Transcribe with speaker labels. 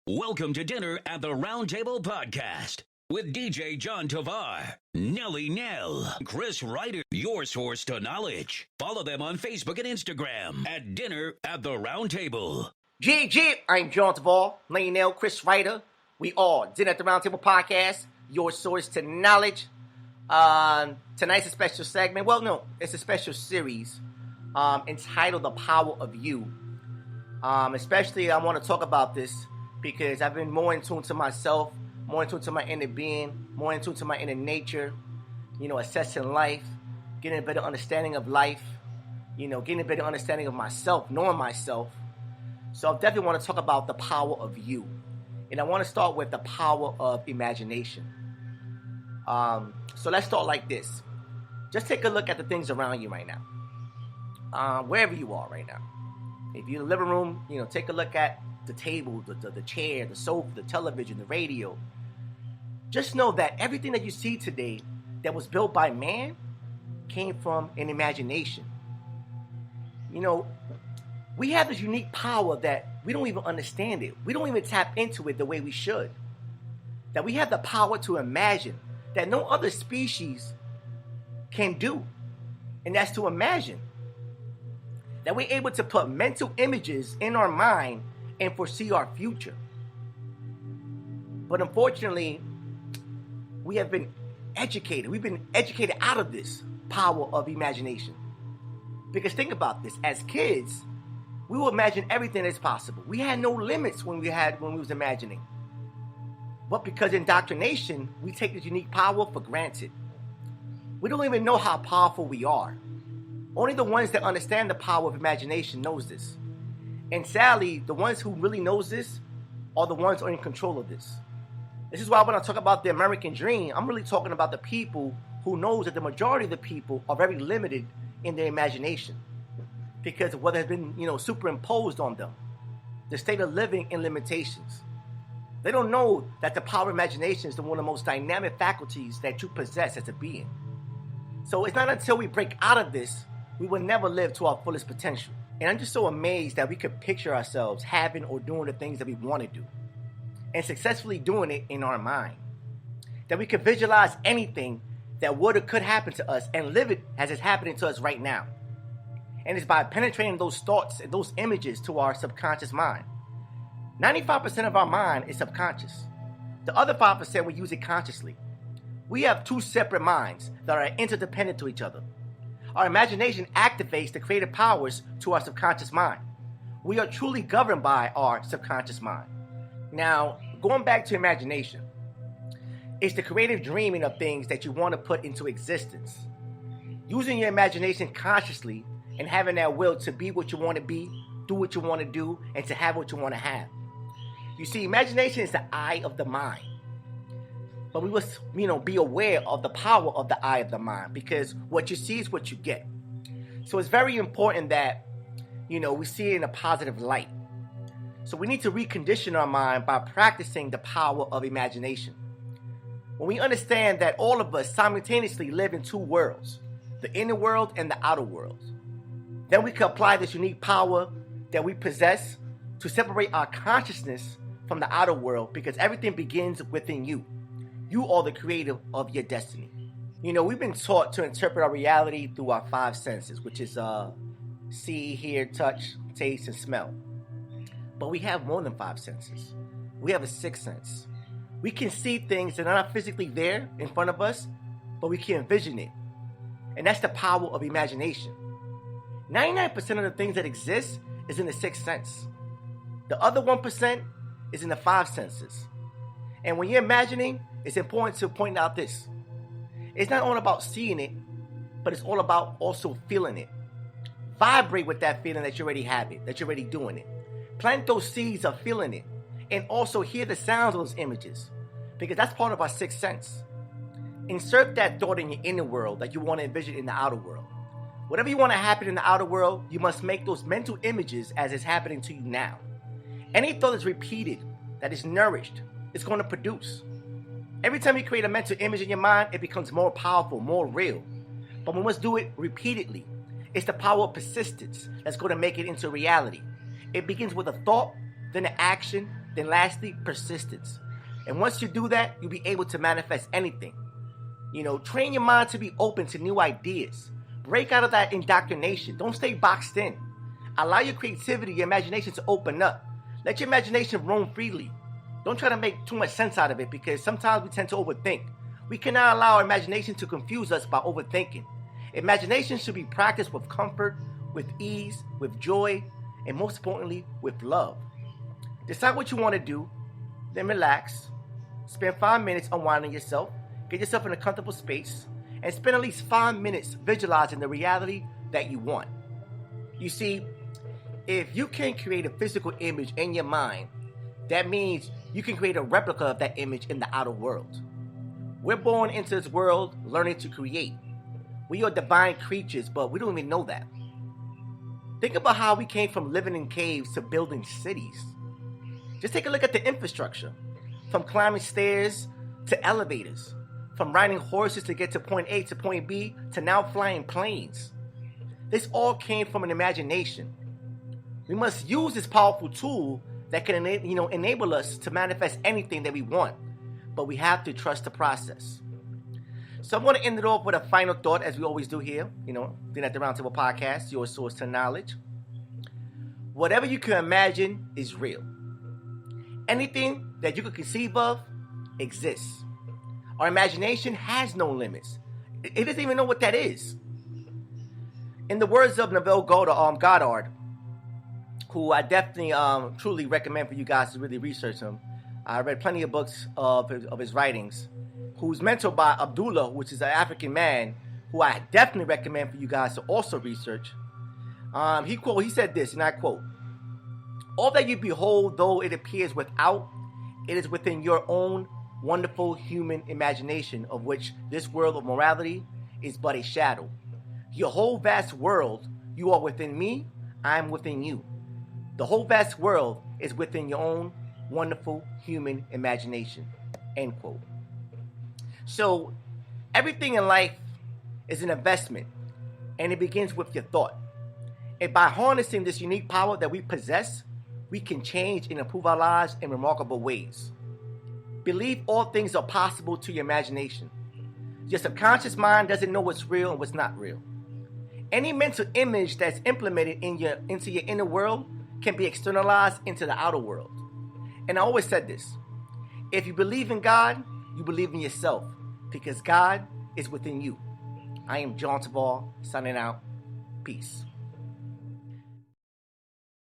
Speaker 1: Welcome to Dinner at the Round Table Podcast with DJ John Tovar, Nelly Nell, Chris Ryder, your source to knowledge. Follow them on Facebook and Instagram at Dinner at the Round Table.
Speaker 2: I'm John Tovar, Nelly Nell, Chris Ryder. We are Dinner at the Round Table Podcast, your source to knowledge. Tonight's a special segment. Well, no, it's a special series entitled The Power of You. Especially, I want to talk about this because I've been more in tune to myself, more in tune to my inner being, more in tune to my inner nature, assessing life, getting a better understanding of life, getting a better understanding of myself, knowing myself. So I definitely want to talk about the power of you. And I want to start with the power of imagination. So let's start like this. Just take a look at the things around you right now. Wherever you are right now. If you're in the living room, take a look at the table, the chair, the sofa, the television, the radio. Just know that everything that you see today that was built by man came from an imagination. We have this unique power that we don't even understand it. We don't even tap into it the way we should. That we have the power to imagine that no other species can do. And that's to imagine. That we're able to put mental images in our mind and foresee our future. But unfortunately, we have been educated. We've been educated out of this power of imagination. Because think about this. As kids, we will imagine everything that's possible. We had no limits when we was imagining. But because indoctrination, we take this unique power for granted. We don't even know how powerful we are. Only the ones that understand the power of imagination knows this. And sadly, the ones who really knows this are the ones who are in control of this. This is why when I talk about the American dream, I'm really talking about the people who knows that the majority of the people are very limited in their imagination because of what has been, superimposed on them. The state of living in limitations. They don't know that the power of imagination is one of the most dynamic faculties that you possess as a being. So it's not until we break out of this, we will never live to our fullest potential. And I'm just so amazed that we could picture ourselves having or doing the things that we want to do and successfully doing it in our mind. That we could visualize anything that would or could happen to us and live it as it's happening to us right now. And it's by penetrating those thoughts and those images to our subconscious mind. 95% of our mind is subconscious. The other 5% we use it consciously. We have two separate minds that are interdependent to each other. Our imagination activates the creative powers to our subconscious mind. We are truly governed by our subconscious mind. Now, going back to imagination, it's the creative dreaming of things that you want to put into existence. Using your imagination consciously and having that will to be what you want to be, do what you want to do, and to have what you want to have. You see, imagination is the eye of the mind. But we must, be aware of the power of the eye of the mind because what you see is what you get. So it's very important that, we see it in a positive light. So we need to recondition our mind by practicing the power of imagination. When we understand that all of us simultaneously live in two worlds, the inner world and the outer world, then we can apply this unique power that we possess to separate our consciousness from the outer world because everything begins within you. You are the creator of your destiny. We've been taught to interpret our reality through our five senses, which is see, hear, touch, taste, and smell. But we have more than five senses. We have a sixth sense. We can see things that are not physically there in front of us, but we can envision it. And that's the power of imagination. 99% of the things that exist is in the sixth sense. The other 1% is in the five senses. And when you're imagining, it's important to point out this. It's not all about seeing it, but it's all about also feeling it. Vibrate with that feeling that you already have it, that you're already doing it. Plant those seeds of feeling it. And also hear the sounds of those images. Because that's part of our sixth sense. Insert that thought in your inner world that you want to envision in the outer world. Whatever you want to happen in the outer world, you must make those mental images as it's happening to you now. Any thought that's repeated, that is nourished, it's going to produce. Every time you create a mental image in your mind, it becomes more powerful, more real. But we must do it repeatedly. It's the power of persistence that's going to make it into reality. It begins with a thought, then an action, Then lastly, persistence. And once you do that, you'll be able to manifest anything. Train your mind to be open to new ideas. Break out of that indoctrination. Don't stay boxed in. Allow your creativity, your imagination to open up. Let your imagination roam freely. Don't try to make too much sense out of it, because sometimes we tend to overthink. We cannot allow our imagination to confuse us by overthinking. Imagination should be practiced with comfort, with ease, with joy, and most importantly, with love. Decide what you want to do, then relax. Spend 5 minutes unwinding yourself. Get yourself in a comfortable space and spend at least 5 minutes visualizing the reality that you want. You see, if you can create a physical image in your mind, that means you can create a replica of that image in the outer world. We're born into this world learning to create. We are divine creatures, but we don't even know that. Think about how we came from living in caves to building cities. Just take a look at the infrastructure. From climbing stairs to elevators. From riding horses to get to point A to point B to now flying planes. This all came from an imagination. We must use this powerful tool that can enable us to manifest anything that we want. But we have to trust the process. So I'm going to end it off with a final thought, as we always do here. Then at the Roundtable Podcast, your source to knowledge. Whatever you can imagine is real. Anything that you could conceive of exists. Our imagination has no limits. It doesn't even know what that is. In the words of Neville Goddard, who I definitely truly recommend for you guys to really research him. I read plenty of books of his writings, who's mentored by Abdullah, which is an African man, who I definitely recommend for you guys to also research. He said this, and I quote, "All that you behold, though it appears without, it is within your own wonderful human imagination, of which this world of morality is but a shadow. Your whole vast world, you are within me, I am within you. The whole vast world is within your own wonderful human imagination." End quote. So, everything in life is an investment, and it begins with your thought. And by harnessing this unique power that we possess, we can change and improve our lives in remarkable ways. Believe all things are possible to your imagination. Your subconscious mind doesn't know what's real and what's not real. Any mental image that's implemented into your inner world can be externalized into the outer world. And I always said this: if you believe in God, you believe in yourself, because God is within you. I am John Tavar, signing out. Peace.